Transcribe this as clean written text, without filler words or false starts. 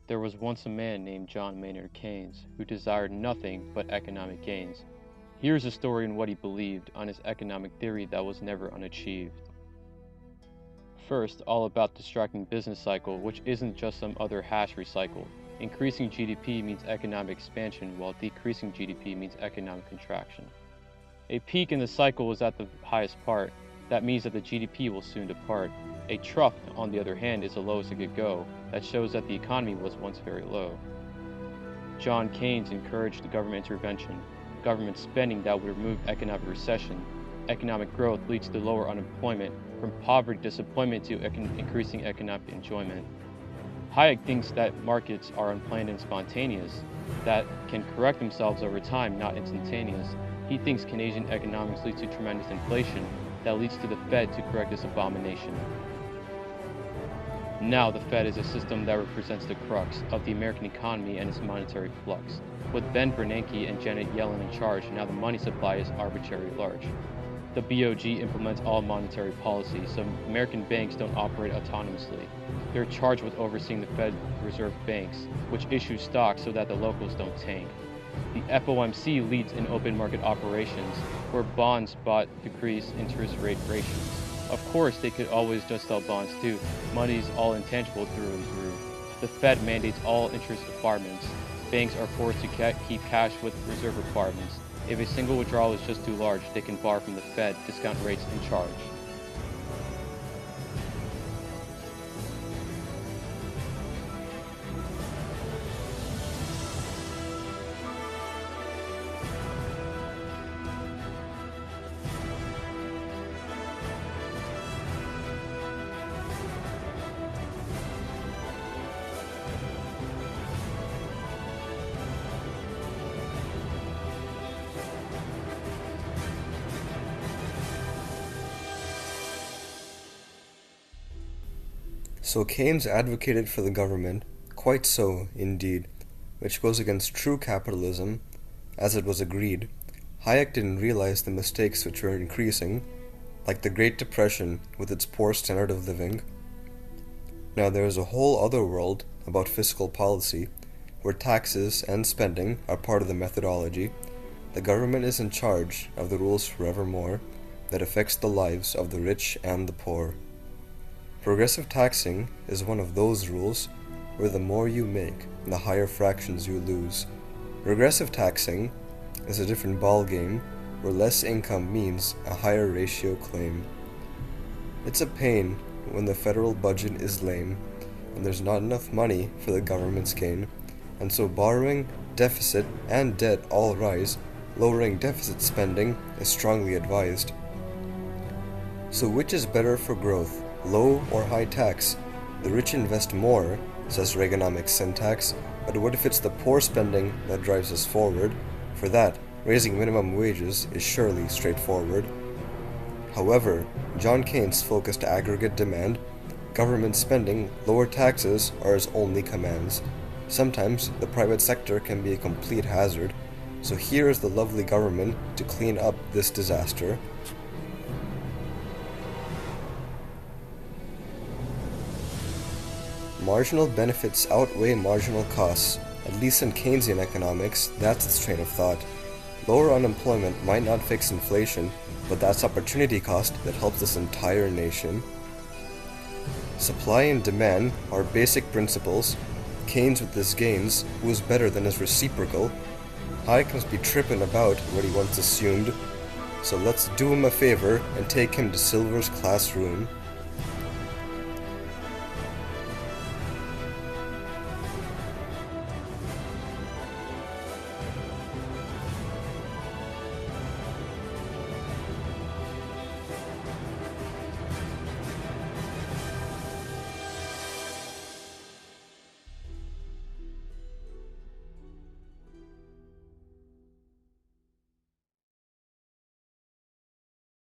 There was once a man named John Maynard Keynes who desired nothing but economic gains. Here's a story on what he believed on his economic theory that was never unachieved. First, all about distracting business cycle, which isn't just some other hash recycled. Increasing GDP means economic expansion, while decreasing GDP means economic contraction. A peak in the cycle is at the highest part. That means that the GDP will soon depart. A trough, on the other hand, is the lowest it could go. That shows that the economy was once very low. John Keynes encouraged the government intervention, government spending that would remove economic recession. Economic growth leads to lower unemployment, from poverty disappointment to increasing economic enjoyment. Hayek thinks that markets are unplanned and spontaneous, that can correct themselves over time, not instantaneous. He thinks Keynesian economics leads to tremendous inflation, that leads to the Fed to correct this abomination. Now the Fed is a system that represents the crux of the American economy and its monetary flux. With Ben Bernanke and Janet Yellen in charge, now the money supply is arbitrarily large. The BOJ implements all monetary policy, so American banks don't operate autonomously. They're charged with overseeing the Fed Reserve banks, which issue stocks so that the locals don't tank. The FOMC leads in open market operations, where bonds bought decrease interest rate ratios. Of course, they could always just sell bonds too. Money's all intangible through and through. The Fed mandates all interest requirements. Banks are forced to keep cash with reserve requirements. If a single withdrawal is just too large, they can borrow from the Fed, discount rates, and charge. So Keynes advocated for the government, quite so, indeed, which goes against true capitalism, as it was agreed. Hayek didn't realize the mistakes which were increasing, like the Great Depression with its poor standard of living. Now there is a whole other world about fiscal policy, where taxes and spending are part of the methodology. The government is in charge of the rules forevermore that affects the lives of the rich and the poor. Progressive taxing is one of those rules where the more you make, the higher fractions you lose. Regressive taxing is a different ballgame where less income means a higher ratio claim. It's a pain when the federal budget is lame and there's not enough money for the government's gain, and so borrowing, deficit, and debt all rise. Lowering deficit spending is strongly advised. So which is better for growth? Low or high tax? The rich invest more, says Reaganomics syntax, but what if it's the poor spending that drives us forward? For that, raising minimum wages is surely straightforward. However, John Keynes focused aggregate demand. Government spending, lower taxes are his only commands. Sometimes the private sector can be a complete hazard, so here is the lovely government to clean up this disaster. Marginal benefits outweigh marginal costs. At least in Keynesian economics, that's its train of thought. Lower unemployment might not fix inflation, but that's opportunity cost that helps this entire nation. Supply and demand are basic principles. Keynes with his gains, who is better than his reciprocal. Hayek must be tripping about what he once assumed. So let's do him a favor and take him to Silver's classroom.